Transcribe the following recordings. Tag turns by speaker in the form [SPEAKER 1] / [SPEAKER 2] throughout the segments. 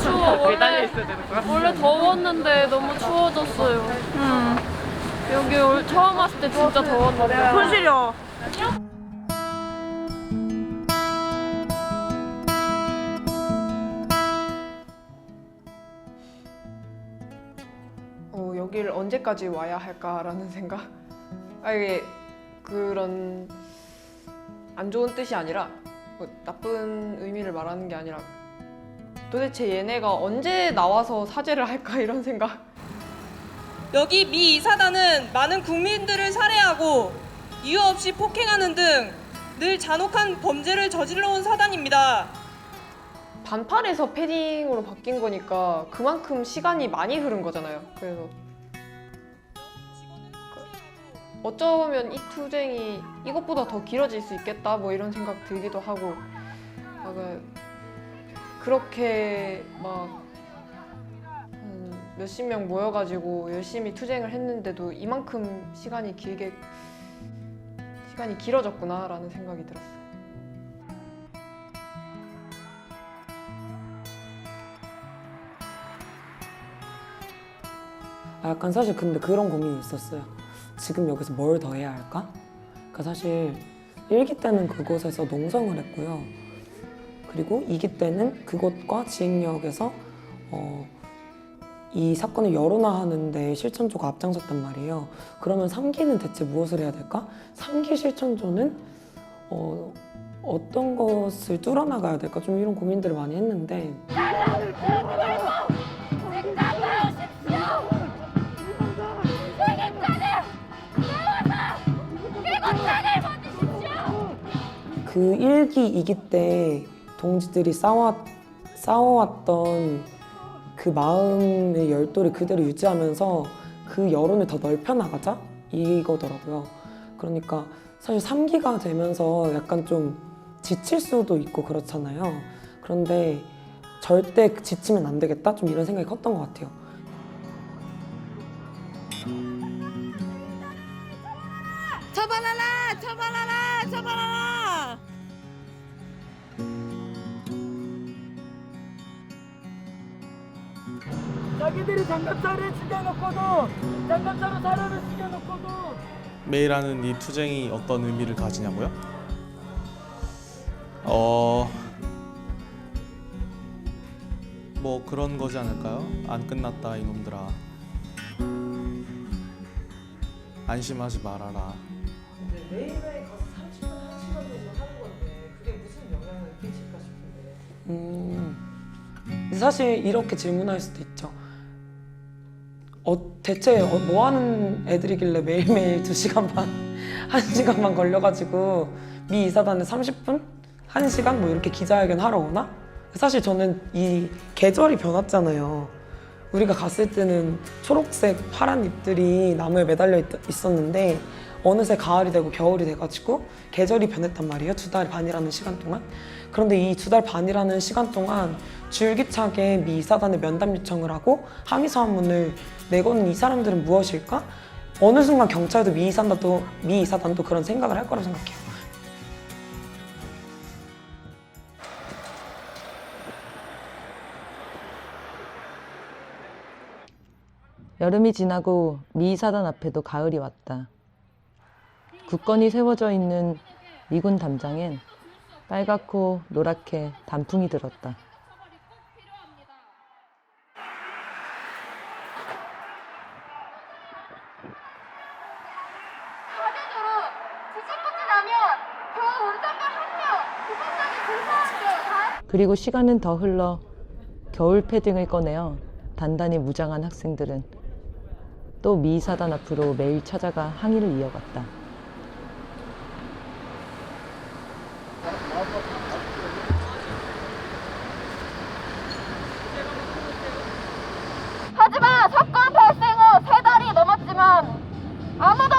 [SPEAKER 1] 추워. 원래 더웠는데 너무 추워졌어요. 여기 처음 왔을 때 진짜 더웠는데.
[SPEAKER 2] 손 시려.
[SPEAKER 3] 여기를 언제까지 와야 할까라는 생각. 이게 그런 안 좋은 뜻이 아니라 나쁜 의미를 말하는 게 아니라 도대체 얘네가 언제 나와서 사죄를 할까 이런 생각.
[SPEAKER 2] 여기 미 이사단은 많은 국민들을 살해하고 이유 없이 폭행하는 등 늘 잔혹한 범죄를 저질러온 사단입니다.
[SPEAKER 3] 반팔에서 패딩으로 바뀐 거니까 그만큼 시간이 많이 흐른 거잖아요. 그래서 어쩌면 이 투쟁이 이것보다 더 길어질 수 있겠다 뭐 이런 생각 들기도 하고, 그렇게 막 몇십 명 모여가지고 열심히 투쟁을 했는데도 이만큼 시간이 길어졌구나라는 생각이 들었어요.
[SPEAKER 4] 약간 사실 근데 그런 고민이 있었어요. 지금 여기서 뭘 더 해야 할까? 그러니까 사실 1기 때는 그곳에서 농성을 했고요. 그리고 2기 때는 그곳과 지행역에서 이 사건을 여론화하는데 실천조가 앞장섰단 말이에요. 그러면 3기는 대체 무엇을 해야 될까? 3기 실천조는 어떤 것을 뚫어나가야 될까? 좀 이런 고민들을 많이 했는데 그 1기, 2기 때 동지들이 싸워왔던 그 마음의 열도를 그대로 유지하면서 그 여론을 더 넓혀나가자? 이거더라고요. 그러니까 사실 3기가 되면서 약간 좀 지칠 수도 있고 그렇잖아요. 그런데 절대 지치면 안 되겠다? 좀 이런 생각이 컸던 것 같아요.
[SPEAKER 2] 처벌하라! 처벌하라! 처벌하라!
[SPEAKER 5] 자기들이 장갑차를 죽여놓고도 장갑차로 사람을 죽여놓고도
[SPEAKER 6] 매일 하는 이 투쟁이 어떤 의미를 가지냐고요? 뭐 그런 거지 않을까요? 안 끝났다 이놈들아. 안심하지 말아라.
[SPEAKER 4] 근데 매일매일 가서 30분, 1시간 정도 하는 건데 그게 무슨 영향을 끼칠까 싶은데. 근데 사실 이렇게 질문할 수도 있죠. 대체 뭐 하는 애들이길래 매일매일 2시간 반, 1시간만 걸려가지고 미 이사단에 30분? 1시간? 뭐 이렇게 기자회견 하러 오나? 사실 저는 이 계절이 변했잖아요. 우리가 갔을 때는 초록색 파란 잎들이 나무에 매달려 있었는데 어느새 가을이 되고 겨울이 돼가지고 계절이 변했단 말이에요. 2달 반이라는 시간 동안. 그런데 이 2달 반이라는 시간 동안 줄기차게 미 이사단에 면담 요청을 하고 항의 서한문을 내고는 이 사람들은 무엇일까? 어느 순간 경찰도 미 이사단도 그런 생각을 할 거라고 생각해요.
[SPEAKER 7] 여름이 지나고 미 이사단 앞에도 가을이 왔다. 굳건히 세워져 있는 미군 담장엔 빨갛고 노랗게 단풍이 들었다. 그리고 시간은 더 흘러 겨울 패딩을 꺼내어 단단히 무장한 학생들은 또 미 이사단 앞으로 매일 찾아가 항의를 이어갔다.
[SPEAKER 1] 하지만 사건 발생 후 3달이 넘었지만 아무도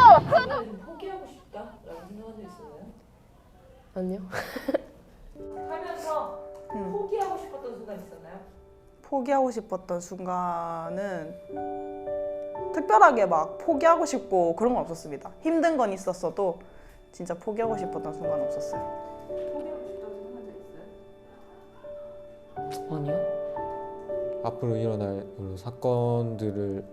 [SPEAKER 4] 포기하고 싶다라는 생각한 적 있었나요?
[SPEAKER 3] 아니요.
[SPEAKER 4] 하면서 포기하고 싶었던 순간 있었나요?
[SPEAKER 2] 포기하고 싶었던 순간은 특별하게 막 포기하고 싶고 그런 건 없었습니다. 힘든 건 있었어도 진짜 포기하고 싶었던 순간 없었어요.
[SPEAKER 4] 포기하고 싶다고 생각한 적 있어요? 아니요.
[SPEAKER 8] 앞으로 일어날 그런 사건들을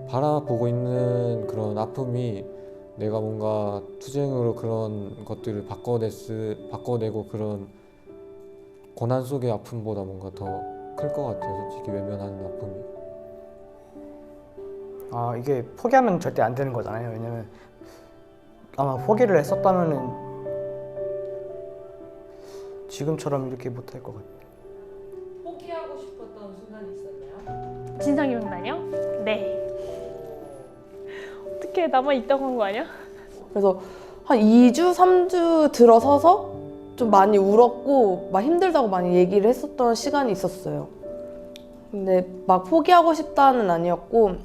[SPEAKER 8] 바라보고 있는 그런 아픔이 내가 뭔가 투쟁으로 그런 것들을 바꿔내고 그런 고난 속의 아픔보다 뭔가 더 클 것 같아요. 솔직히 외면하는 아픔이.
[SPEAKER 9] 아, 이게 포기하면 절대 안 되는 거잖아요. 왜냐면 아마 포기를 했었다면은 지금처럼 이렇게 못할 것 같아요.
[SPEAKER 4] 포기하고 싶었던 순간이 있었나요?
[SPEAKER 1] 진상규명단이요? 네. 어떻게 남아 있다고 한 거 아니야?
[SPEAKER 10] 그래서 한 2주, 3주 들어서서 좀 많이 울었고 막 힘들다고 많이 얘기를 했었던 시간이 있었어요. 근데 막 포기하고 싶다는 아니었고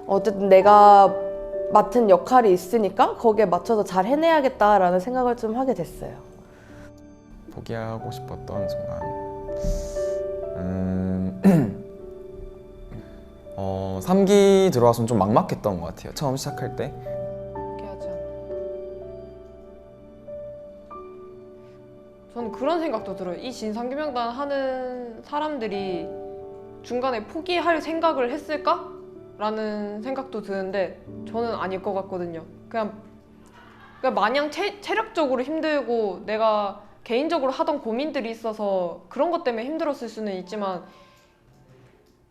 [SPEAKER 10] 어쨌든 내가 맡은 역할이 있으니까 거기에 맞춰서 잘 해내야겠다라는 생각을 좀 하게 됐어요.
[SPEAKER 11] 포기하고 싶었던 순간 3기 들어와서는 좀 막막했던 것 같아요. 처음 시작할 때.
[SPEAKER 3] 포기하지 않아. 저는 그런 생각도 들어요. 이 진상규명단 하는 사람들이 중간에 포기할 생각을 했을까? 라는 생각도 드는데 저는 아닐 것 같거든요. 그냥 마냥 체력적으로 힘들고 내가 개인적으로 하던 고민들이 있어서 그런 것 때문에 힘들었을 수는 있지만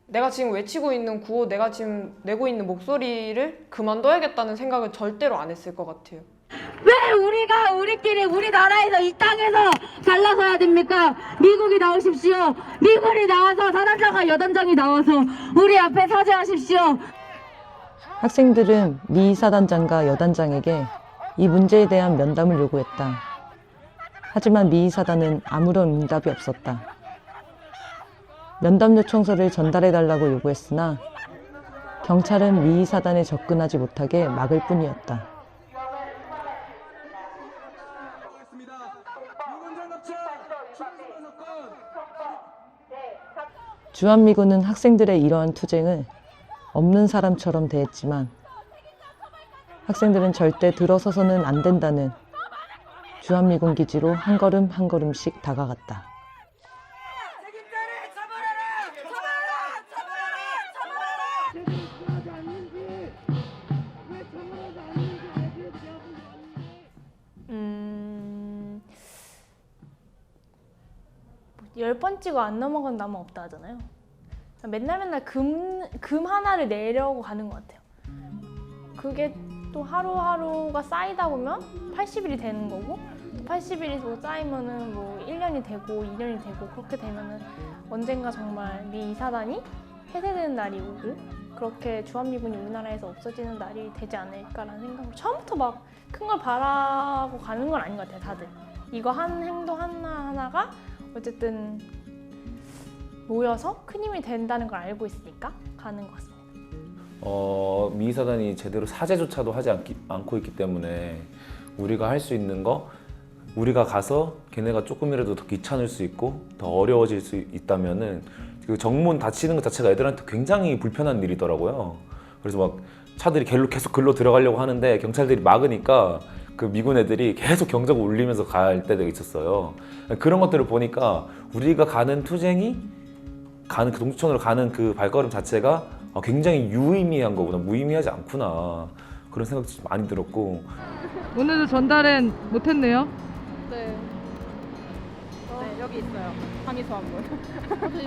[SPEAKER 3] 내가 지금 외치고 있는 구호, 내가 지금 내고 있는 목소리를 그만둬야겠다는 생각을 절대로 안 했을 것 같아요.
[SPEAKER 12] 왜 우리가 우리끼리 우리나라에서 이 땅에서 잘나서야 됩니까? 미국이 나오십시오. 미국이 나와서 사단장과 여단장이 나와서 우리 앞에 사죄하십시오.
[SPEAKER 7] 학생들은 미 사단장과 여단장에게 이 문제에 대한 면담을 요구했다. 하지만 미 사단은 아무런 응답이 없었다. 면담 요청서를 전달해달라고 요구했으나 경찰은 미 사단에 접근하지 못하게 막을 뿐이었다. 주한미군은 학생들의 이러한 투쟁을 없는 사람처럼 대했지만 학생들은 절대 들어서서는 안 된다는 주한미군 기지로 한 걸음 한 걸음씩 다가갔다.
[SPEAKER 1] 열 번 찍어 안 넘어간 남은 없다 하잖아요. 맨날 금 하나를 내려고 가는 것 같아요. 그게 또 하루하루가 쌓이다 보면 80일이 되는 거고 80일이 뭐 쌓이면은 뭐 1년이 되고 2년이 되고 그렇게 되면은 언젠가 정말 미 이사단이 폐쇄되는 날이 오고 그렇게 주한미군이 우리나라에서 없어지는 날이 되지 않을까라는 생각으로 처음부터 막 큰 걸 바라고 가는 건 아닌 것 같아요. 다들 이거 한 행동 하나하나가 어쨌든 모여서 큰 힘이 된다는 걸 알고 있으니까 가는 것 같습니다.
[SPEAKER 13] 미 사단이 제대로 사죄조차도 하지 않고 있기 때문에 우리가 할 수 있는 거 우리가 가서 걔네가 조금이라도 더 귀찮을 수 있고 더 어려워질 수 있다면은 그 정문 닫히는 것 자체가 애들한테 굉장히 불편한 일이더라고요. 그래서 막 차들이 계속 글로 들어가려고 하는데 경찰들이 막으니까 그 미군 애들이 계속 경적 울리면서 갈 때가 있었어요. 그런 것들을 보니까 우리가 가는 투쟁이 가는 그 동두천으로 가는 그 발걸음 자체가 굉장히 유의미한 거구나, 무의미하지 않구나 그런 생각도 좀 많이 들었고.
[SPEAKER 14] 오늘도 전달은 못했네요.
[SPEAKER 1] 네.
[SPEAKER 2] 네, 여기 있어요. 항의서 한 번.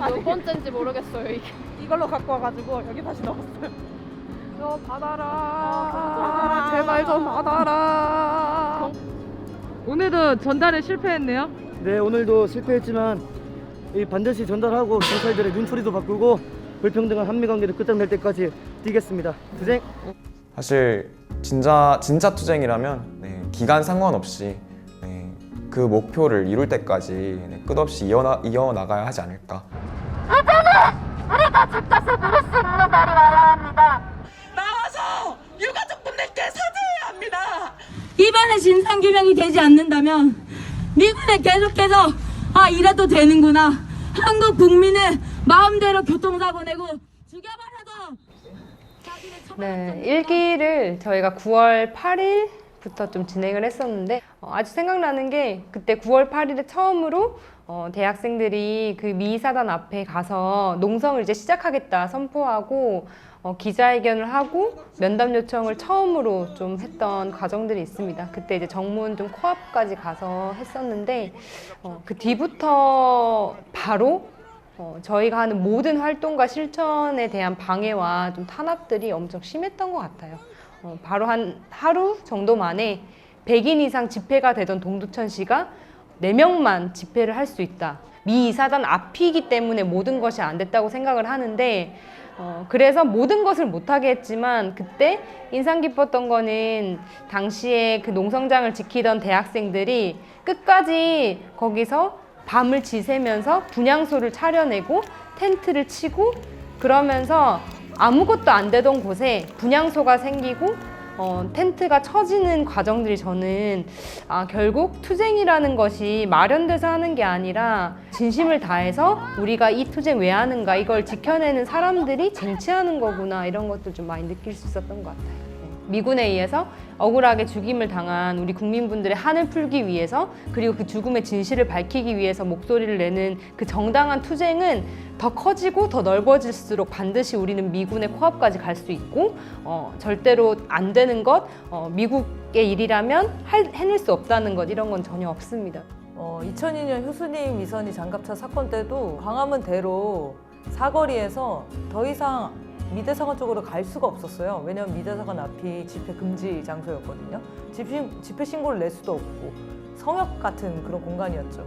[SPEAKER 1] 몇 번째인지 모르겠어요 이게.
[SPEAKER 2] 이걸로 갖고 와가지고 여기 다시 넣었어요.
[SPEAKER 14] 받아라. 제발 좀 받아라. 오늘도 전달에 실패했네요.
[SPEAKER 5] 네, 오늘도 실패했지만 반드시 전달하고 경찰들의 눈초리도 바꾸고 불평등한 한미관계를 끝장낼 때까지 뛰겠습니다. 투쟁!
[SPEAKER 11] 사실 진짜 투쟁이라면 기간 상관없이 그 목표를 이룰 때까지 끝없이 이어나가야 하지 않을까.
[SPEAKER 12] 이제는 우리가 집값을 부를 수 있는 날이 와야 합니다.
[SPEAKER 15] 나와서 유가족분들께 사죄해야 합니다.
[SPEAKER 12] 이번에 진상규명이 되지 않는다면 미군에 계속해서 이래도 되는구나. 한국 국민을 마음대로 교통사고 내고 죽여버려도
[SPEAKER 16] 네, 1기를 저희가 9월 8일부터 좀 진행을 했었는데 아직 생각나는 게 그때 9월 8일에 처음으로 대학생들이 그 미사단 앞에 가서 농성을 이제 시작하겠다 선포하고 기자회견을 하고 면담 요청을 처음으로 좀 했던 과정들이 있습니다. 그때 이제 정문 좀 코앞까지 가서 했었는데 그 뒤부터 바로 저희가 하는 모든 활동과 실천에 대한 방해와 좀 탄압들이 엄청 심했던 것 같아요. 바로 한 하루 정도 만에 100인 이상 집회가 되던 동두천시가 4명만 집회를 할 수 있다. 미 이사단 앞이기 때문에 모든 것이 안 됐다고 생각을 하는데 그래서 모든 것을 못하게 했지만 그때 인상 깊었던 거는 당시에 그 농성장을 지키던 대학생들이 끝까지 거기서 밤을 지새면서 분향소를 차려내고 텐트를 치고 그러면서 아무것도 안 되던 곳에 분향소가 생기고 텐트가 쳐지는 과정들이 저는 결국 투쟁이라는 것이 마련돼서 하는 게 아니라 진심을 다해서 우리가 이 투쟁 왜 하는가 이걸 지켜내는 사람들이 쟁취하는 거구나 이런 것들 좀 많이 느낄 수 있었던 것 같아요. 미군에 의해서 억울하게 죽임을 당한 우리 국민분들의 한을 풀기 위해서 그리고 그 죽음의 진실을 밝히기 위해서 목소리를 내는 그 정당한 투쟁은 더 커지고 더 넓어질수록 반드시 우리는 미군의 코앞까지 갈 수 있고 절대로 안 되는 것, 미국의 일이라면 해낼 수 없다는 것 이런 건 전혀 없습니다.
[SPEAKER 7] 2002년 효수님 이선희 장갑차 사건 때도 광화문대로 사거리에서 더 이상 미대사관 쪽으로 갈 수가 없었어요. 왜냐면 미대사관 앞이 집회 금지 장소였거든요. 집회 신고를 낼 수도 없고 성역 같은 그런 공간이었죠.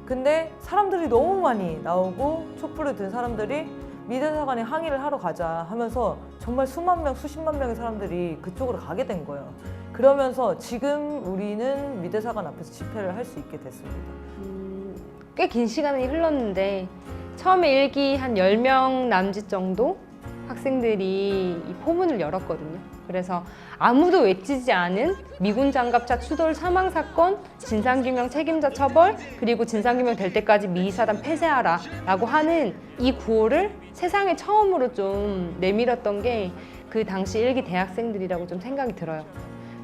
[SPEAKER 7] 근데 사람들이 너무 많이 나오고 촛불을 든 사람들이 미대사관에 항의를 하러 가자 하면서 정말 수만 명, 수십만 명의 사람들이 그쪽으로 가게 된 거예요. 그러면서 지금 우리는 미대사관 앞에서 집회를 할 수 있게 됐습니다.
[SPEAKER 16] 꽤 긴 시간이 흘렀는데 처음에 1기 한 10명 남짓 정도 학생들이 이 포문을 열었거든요. 그래서 아무도 외치지 않은 미군 장갑차 추돌 사망 사건, 진상규명 책임자 처벌, 그리고 진상규명 될 때까지 미사단 폐쇄하라 라고 하는 이 구호를 세상에 처음으로 좀 내밀었던 게 그 당시 1기 대학생들이라고 좀 생각이 들어요.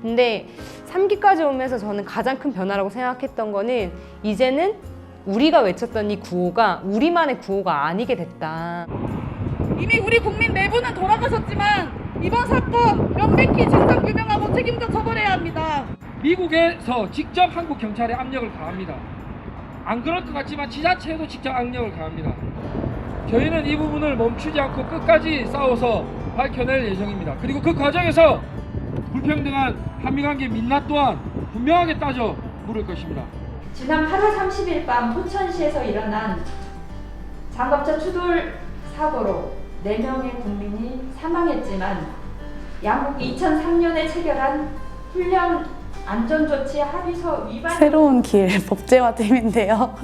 [SPEAKER 16] 근데 3기까지 오면서 저는 가장 큰 변화라고 생각했던 거는 이제는 우리가 외쳤던 이 구호가 우리만의 구호가 아니게 됐다.
[SPEAKER 15] 이미 우리 국민 내부는 돌아가셨지만 이번 사건 명백히 진상규명하고 책임자 처벌해야 합니다.
[SPEAKER 17] 미국에서 직접 한국 경찰에 압력을 가합니다. 안 그럴 것 같지만 지자체에도 직접 압력을 가합니다. 저희는 이 부분을 멈추지 않고 끝까지 싸워서 밝혀낼 예정입니다. 그리고 그 과정에서 불평등한 한미관계 민낯 또한 분명하게 따져 물을 것입니다.
[SPEAKER 18] 지난 8월 30일 밤 포천시에서 일어난 장갑차 추돌 사고로 4명의 국민이 사망했지만 양국이 2003년에 체결한 훈련 안전조치 합의서 위반
[SPEAKER 19] 새로운 길 법제화팀인데요.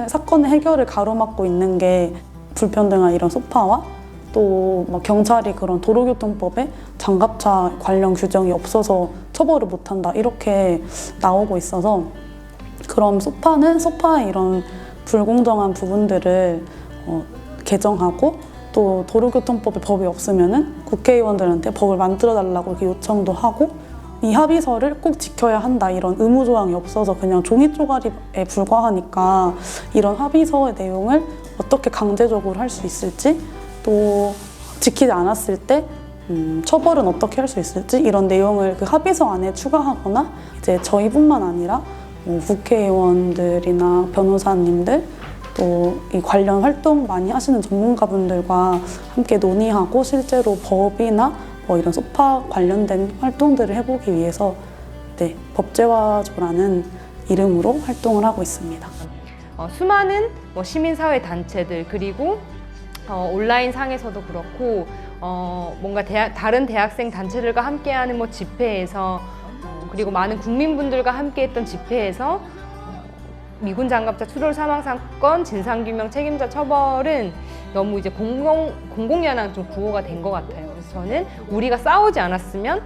[SPEAKER 19] 사건의 해결을 가로막고 있는 게 불평등한 이런 소파와 또 뭐 경찰이 그런 도로교통법에 장갑차 관련 규정이 없어서 처벌을 못한다 이렇게 나오고 있어서 그럼 소파는 소파의 이런 불공정한 부분들을 개정하고 또 도로교통법에 법이 없으면은 국회의원들한테 법을 만들어 달라고 이렇게 요청도 하고 이 합의서를 꼭 지켜야 한다 이런 의무 조항이 없어서 그냥 종이 쪼가리에 불과하니까 이런 합의서의 내용을 어떻게 강제적으로 할 수 있을지 또 지키지 않았을 때 처벌은 어떻게 할 수 있을지 이런 내용을 그 합의서 안에 추가하거나 이제 저희뿐만 아니라 국회의원들이나 변호사님들 또 이 관련 활동 많이 하시는 전문가분들과 함께 논의하고 실제로 법이나 뭐 이런 소파 관련된 활동들을 해보기 위해서 법제화조라는 이름으로 활동을 하고 있습니다.
[SPEAKER 16] 수많은 시민사회 단체들 그리고 온라인 상에서도 그렇고 뭔가 다른 대학생 단체들과 함께하는 집회에서 그리고 많은 국민분들과 함께했던 집회에서 미군 장갑차 추돌 사망 사건 진상규명 책임자 처벌은 너무 이제 공공연한 좀 구호가 된 것 같아요. 그래서 저는 우리가 싸우지 않았으면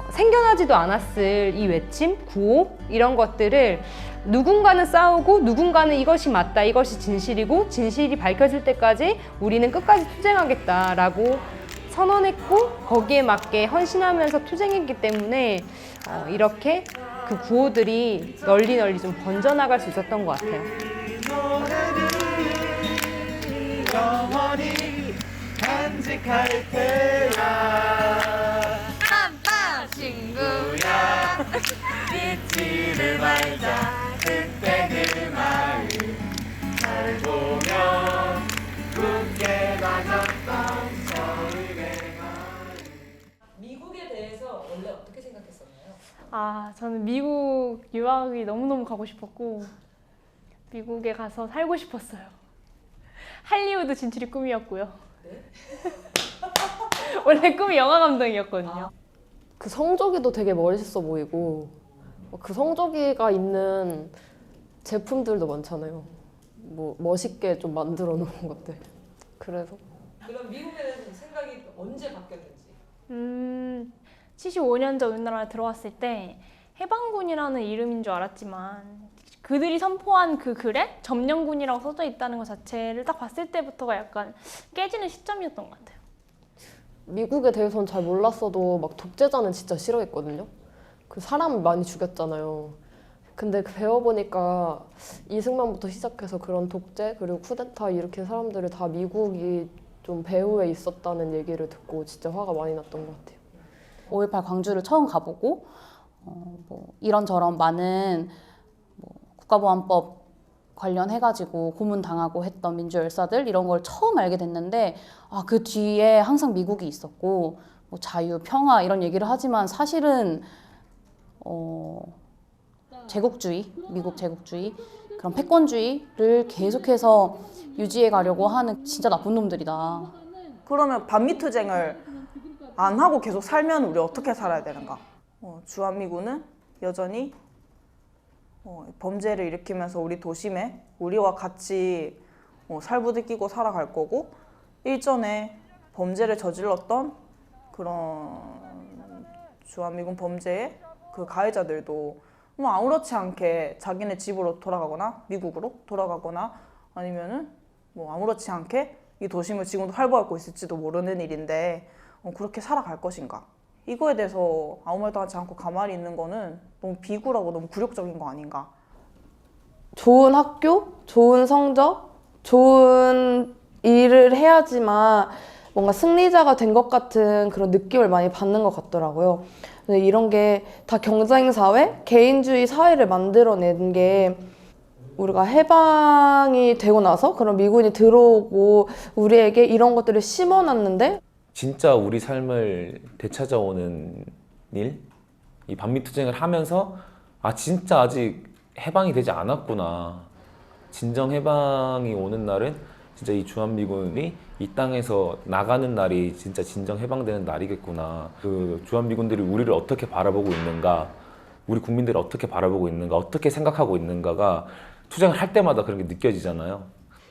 [SPEAKER 16] 생겨나지도 않았을 이 외침, 구호 이런 것들을 누군가는 싸우고 누군가는 이것이 맞다, 이것이 진실이고 진실이 밝혀질 때까지 우리는 끝까지 투쟁하겠다라고 선언했고 거기에 맞게 헌신하면서 투쟁했기 때문에 이렇게 그 구호들이 널리 좀 번져나갈 수 있었던 것 같아요.
[SPEAKER 5] 영원히 간직할 테야.
[SPEAKER 12] 빰빰 친구야 잊지를 말자 그때 그 마음 잘 보면 굳게 가졌던 서울의
[SPEAKER 7] 미국에 대해서 원래 어떻게 생각했었나요?
[SPEAKER 1] 아, 저는 미국 유학이 너무너무 가고 싶었고 미국에 가서 살고 싶었어요. 할리우드 진출이 꿈이었고요.
[SPEAKER 7] 네?
[SPEAKER 1] 원래 꿈이 영화 감독이었거든요.
[SPEAKER 10] 그 성조기도 되게 멋있어 보이고 그 성조기가 있는 제품들도 많잖아요. 뭐 멋있게 좀 만들어 놓은 것들. 그래서
[SPEAKER 7] 그럼 미국에 대해서 생각이 언제 바뀌었는지?
[SPEAKER 1] 75년 전 우리나라에 들어왔을 때 해방군이라는 이름인 줄 알았지만 그들이 선포한 그 글에 점령군이라고 써져 있다는 것 자체를 딱 봤을 때부터가 약간 깨지는 시점이었던 것 같아요.
[SPEAKER 10] 미국에 대해서는 잘 몰랐어도 막 독재자는 진짜 싫어했거든요. 그 사람 많이 죽였잖아요. 근데 배워보니까 이승만부터 시작해서 그런 독재 그리고 쿠데타 일으킨 사람들을 다 미국이 좀 배후에 있었다는 얘기를 듣고 진짜 화가 많이 났던 것 같아요.
[SPEAKER 19] 5.18 광주를 처음 가보고 뭐 이런저런 많은 국가보안법 관련해가지고 고문당하고 했던 민주열사들 이런 걸 처음 알게 됐는데 그 뒤에 항상 미국이 있었고 뭐 자유, 평화 이런 얘기를 하지만 사실은 제국주의, 미국 제국주의 그런 패권주의를 계속해서 유지해 가려고 하는 진짜 나쁜 놈들이다.
[SPEAKER 2] 그러면 반미투쟁을 안 하고 계속 살면 우리 어떻게 살아야 되는가? 주한미군은 여전히 범죄를 일으키면서 우리 도심에 우리와 같이 살부대끼고 살아갈 거고 일전에 범죄를 저질렀던 그런 주한미군 범죄의 그 가해자들도 뭐 아무렇지 않게 자기네 집으로 돌아가거나 미국으로 돌아가거나 아니면은 뭐 아무렇지 않게 이 도심을 지금도 활보하고 있을지도 모르는 일인데 그렇게 살아갈 것인가? 이거에 대해서 아무 말도 하지 않고 가만히 있는 거는 너무 비굴하고 너무 굴욕적인 거 아닌가?
[SPEAKER 10] 좋은 학교, 좋은 성적, 좋은 일을 해야지만 뭔가 승리자가 된 것 같은 그런 느낌을 많이 받는 것 같더라고요. 근데 이런 게 다 경쟁 사회, 개인주의 사회를 만들어낸 게 우리가 해방이 되고 나서 그런 미군이 들어오고 우리에게 이런 것들을 심어놨는데
[SPEAKER 13] 진짜 우리 삶을 되찾아오는 일? 이 반미투쟁을 하면서 진짜 아직 해방이 되지 않았구나. 진정 해방이 오는 날은 진짜 이 주한미군이 이 땅에서 나가는 날이 진짜 진정 해방되는 날이겠구나. 그 주한미군들이 우리를 어떻게 바라보고 있는가, 우리 국민들을 어떻게 바라보고 있는가, 어떻게 생각하고 있는가가 투쟁을 할 때마다 그런 게 느껴지잖아요.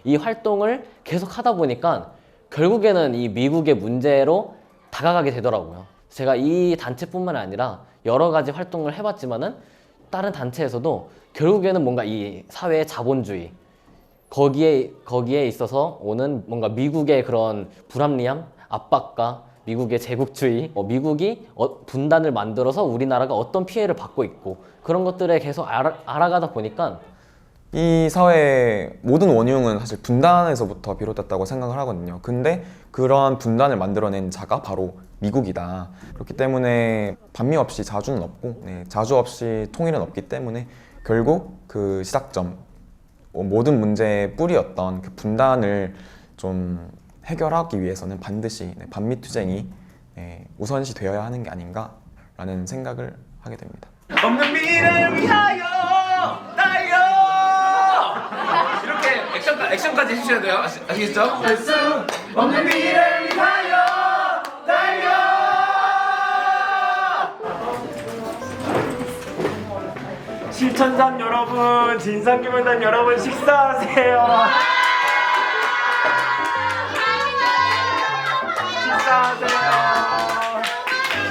[SPEAKER 20] 이 활동을 계속 하다 보니까 결국에는 이 미국의 문제로 다가가게 되더라고요. 제가 이 단체뿐만 아니라 여러 가지 활동을 해봤지만은 다른 단체에서도 결국에는 뭔가 이 사회의 자본주의 거기에 있어서 오는 뭔가 미국의 그런 불합리함, 압박과 미국의 제국주의, 미국이 분단을 만들어서 우리나라가 어떤 피해를 받고 있고 그런 것들에 계속 알아가다 보니까
[SPEAKER 11] 이 사회의 모든 원흉은 사실 분단에서부터 비롯됐다고 생각을 하거든요. 근데 그러한 분단을 만들어낸 자가 바로 미국이다. 그렇기 때문에 반미 없이 자주는 없고 자주 없이 통일은 없기 때문에 결국 그 시작점, 모든 문제의 뿌리였던 그 분단을 좀 해결하기 위해서는 반드시 반미투쟁이 우선시 되어야 하는 게 아닌가라는 생각을 하게 됩니다.
[SPEAKER 21] 없는 미래를 위하여 달려! 이렇게 액션까지 해주셔야 돼요. 아시겠죠? 없는 미래를 위하여 달려!
[SPEAKER 5] 실천단 여러분, 진상규명단 여러분 식사하세요.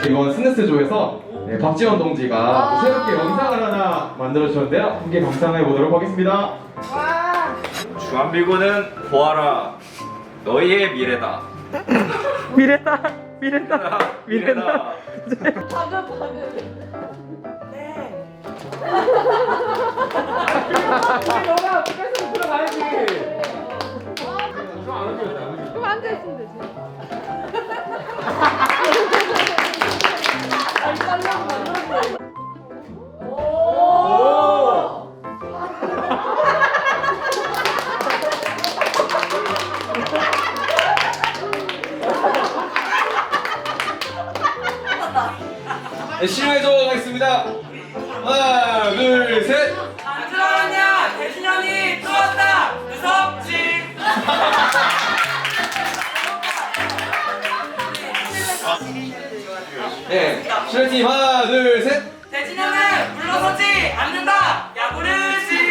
[SPEAKER 22] 이번 스네스조에서 박지원 동지가 또 새롭게 영상을 하나 만들어주셨는데요. 함께 감상해 보도록 하겠습니다.
[SPEAKER 21] 주한미군은 보아라, 너희의 미래다.
[SPEAKER 5] 미래다. 미래다.
[SPEAKER 21] 너가 계속 들어가야지.
[SPEAKER 14] 했으면 되지.
[SPEAKER 22] 네, 실무해줘 가겠습니다. 하나, 둘, 셋.
[SPEAKER 6] 안들어왔냐? 대진현이 또 왔다. 무섭지.
[SPEAKER 22] 네, 실무팀 하나, 둘, 셋.
[SPEAKER 6] 대진현은 물러서지 않는다. 야구르지.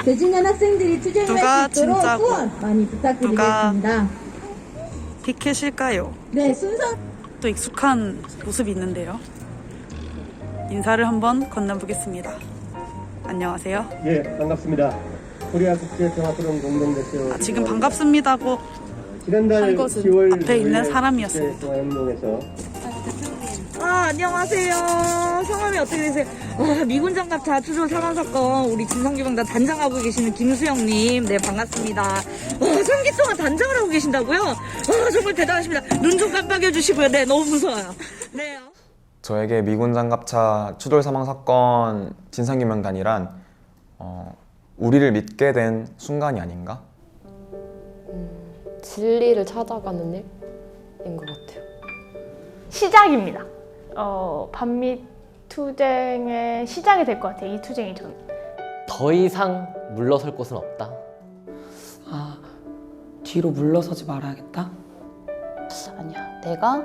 [SPEAKER 12] 대진현 학생들이 투쟁을
[SPEAKER 19] 누가
[SPEAKER 12] 할 수 있도록
[SPEAKER 19] 진짜고
[SPEAKER 12] 후원 많이 부탁드리겠습니다.
[SPEAKER 19] 피켓일까요?
[SPEAKER 12] 네, 순서
[SPEAKER 19] 또 익숙한 모습이 있는데요. 인사를 한번 건네보겠습니다. 안녕하세요.
[SPEAKER 5] 예, 반갑습니다. 코리아 국제 종합토론 공동대표.
[SPEAKER 19] 지금 반갑습니다고
[SPEAKER 5] 지난달
[SPEAKER 19] 한 것은
[SPEAKER 5] 10월
[SPEAKER 19] 앞에 있는
[SPEAKER 5] 9일
[SPEAKER 19] 사람이었습니다.
[SPEAKER 5] 국제종합운동에서
[SPEAKER 15] 안녕하세요. 성함이 어떻게 되세요? 미군 장갑차 추돌 사망 사건 우리 진성규병단 단장하고 계시는 김수영님. 네, 반갑습니다. 3기 동안 단장을 하고 계신다고요? 정말 대단하십니다. 눈 좀 깜빡여 주시고요. 네, 너무 무서워요. 네.
[SPEAKER 11] 저에게 미군 장갑차 추돌 사망 사건 진상규명단이란 우리를 믿게 된 순간이 아닌가?
[SPEAKER 10] 진리를 찾아가는 일인 것 같아요.
[SPEAKER 1] 시작입니다. 반미 투쟁의 시작이 될 것 같아요. 이 투쟁이 전.
[SPEAKER 20] 더 이상 물러설 곳은 없다.
[SPEAKER 4] 아, 뒤로 물러서지 말아야겠다.
[SPEAKER 8] 아니야. 내가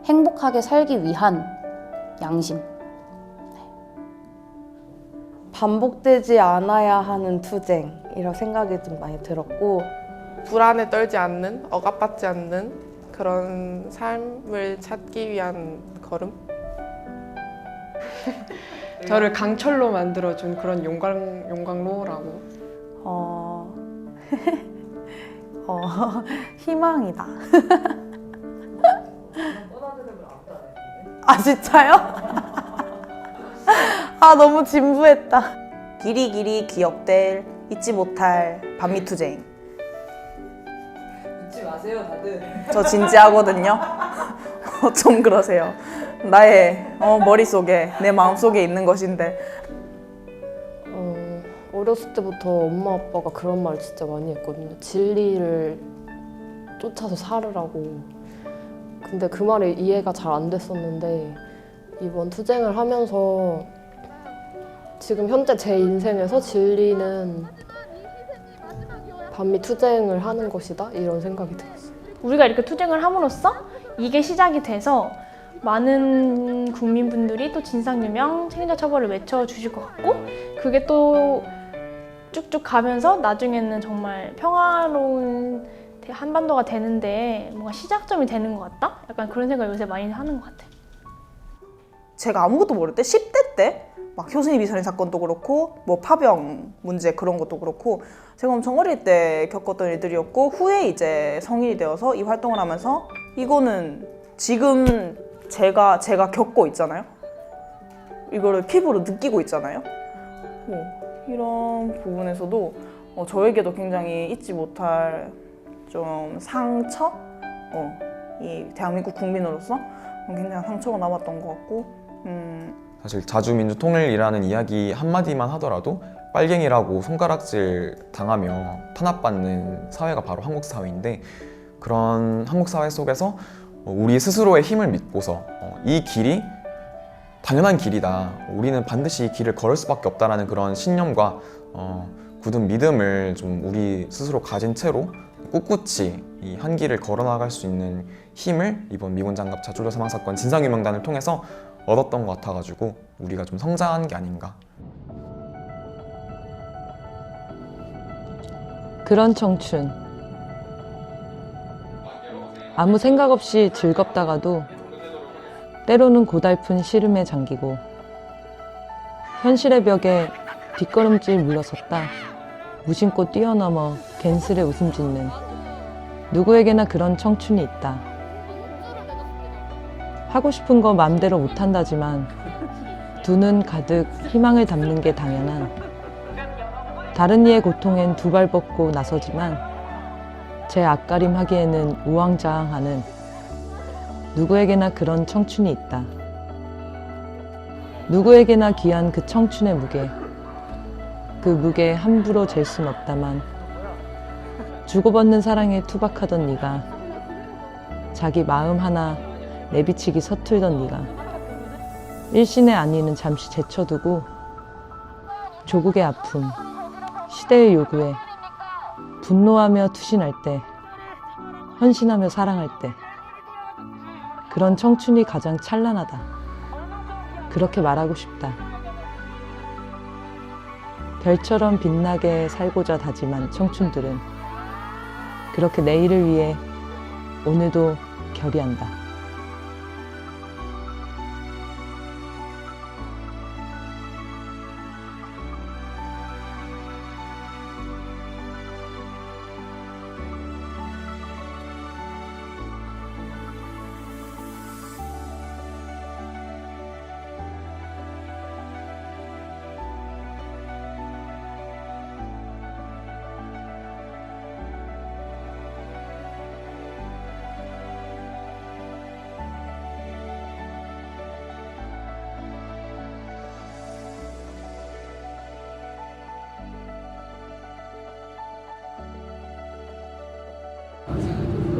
[SPEAKER 8] 행복하게 살기 위한 양심.
[SPEAKER 10] 반복되지 않아야 하는 투쟁이라고 생각이 좀 많이 들었고,
[SPEAKER 23] 불안에 떨지 않는, 억압받지 않는 그런 삶을 찾기 위한 걸음?
[SPEAKER 3] 저를 강철로 만들어준 그런 용광로라고.
[SPEAKER 19] 희망이다. 아, 진짜요? 아, 너무 진부했다.
[SPEAKER 2] 길이 기억될 잊지 못할 반미투쟁.
[SPEAKER 7] 웃지 마세요, 다들.
[SPEAKER 2] 저 진지하거든요. 좀 그러세요. 나의 머릿속에 내 마음속에 있는 것인데.
[SPEAKER 10] 어렸을 때부터 엄마 아빠가 그런 말을 진짜 많이 했거든요. 진리를 쫓아서 살으라고. 근데 그 말이 이해가 잘 안 됐었는데 이번 투쟁을 하면서 지금 현재 제 인생에서 진리는 반미 투쟁을 하는 것이다 이런 생각이 들었어요.
[SPEAKER 1] 우리가 이렇게 투쟁을 함으로써 이게 시작이 돼서 많은 국민분들이 또 진상규명, 책임자 처벌을 외쳐주실 것 같고, 그게 또 쭉쭉 가면서 나중에는 정말 평화로운 한반도가 되는데 뭔가 시작점이 되는 것 같다? 약간 그런 생각을 요새 많이 하는 것 같아요.
[SPEAKER 2] 제가 아무것도 모를 때 10대 때 막 효순이 미선의 사건도 그렇고 뭐 파병 문제 그런 것도 그렇고 제가 엄청 어릴 때 겪었던 일들이었고, 후에 이제 성인이 되어서 이 활동을 하면서 이거는 지금 제가 겪고 있잖아요. 이거를 피부로 느끼고 있잖아요. 이런 부분에서도 저에게도 굉장히 잊지 못할 좀 상처? 이 대한민국 국민으로서 굉장히 상처가 남았던 것 같고,
[SPEAKER 11] 사실 자주민주통일이라는 이야기 한마디만 하더라도 빨갱이라고 손가락질 당하며 탄압받는 사회가 바로 한국 사회인데, 그런 한국 사회 속에서 우리 스스로의 힘을 믿고서 이 길이 당연한 길이다, 우리는 반드시 이 길을 걸을 수밖에 없다라는 그런 신념과 굳은 믿음을 좀 우리 스스로 가진 채로 꿋꿋이 이 한 길을 걸어나갈 수 있는 힘을 이번 미군 장갑차 추돌 사망 사건 진상규명단을 통해서 얻었던 것 같아가지고 우리가 좀 성장한 게 아닌가.
[SPEAKER 24] 그런 청춘. 아무 생각 없이 즐겁다가도 때로는 고달픈 시름에 잠기고 현실의 벽에 뒷걸음질 물러섰다 무심코 뛰어넘어 괜스레 웃음 짓는 누구에게나 그런 청춘이 있다. 하고 싶은 거 맘대로 못한다지만 두 눈 가득 희망을 담는 게 당연한 다른 이의 고통엔 두 발 뻗고 나서지만 제 앞가림하기에는 우왕좌왕하는 누구에게나 그런 청춘이 있다. 누구에게나 귀한 그 청춘의 무게. 그 무게 함부로 잴 순 없다만 주고받는 사랑에 투박하던 네가 자기 마음 하나 내비치기 서툴던 네가 일신의 안위는 잠시 제쳐두고 조국의 아픔, 시대의 요구에 분노하며 투신할 때, 헌신하며 사랑할 때 그런 청춘이 가장 찬란하다. 그렇게 말하고 싶다. 별처럼 빛나게 살고자 다짐한 청춘들은 그렇게 내일을 위해 오늘도 결의한다.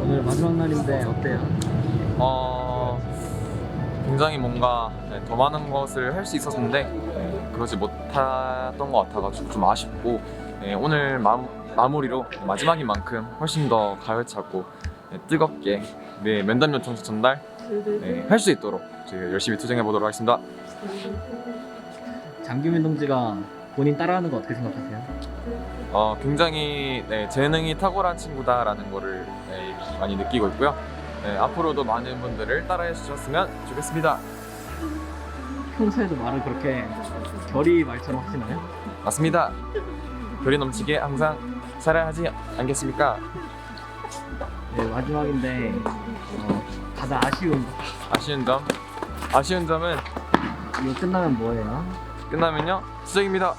[SPEAKER 9] 오늘 마지막 날인데 어때요?
[SPEAKER 11] 굉장히 뭔가 더 많은 것을 할 수 있었는데 그러지 못했던 것 같아가지고 좀 아쉽고, 오늘 마무리로 마지막인 만큼 훨씬 더 가열차고 뜨겁게 면담 요청 전달 할 수 있도록 열심히 투쟁해 보도록 하겠습니다.
[SPEAKER 9] 장규민 동지가 본인 따라하는 거 어떻게 생각하세요?
[SPEAKER 11] 굉장히 재능이 탁월한 친구다라는 거를 많이 느끼고 있고요. 앞으로도 많은 분들을 따라해 주셨으면 좋겠습니다.
[SPEAKER 9] 평소에도 말을 그렇게 결의 말처럼 하시나요?
[SPEAKER 11] 맞습니다. 결의 넘치게 항상 살아야 하지 않겠습니까?
[SPEAKER 9] 네, 마지막인데 가장 아쉬운
[SPEAKER 11] 점은
[SPEAKER 9] 이거 끝나면 뭐예요?
[SPEAKER 11] 끝나면요 수정입니다.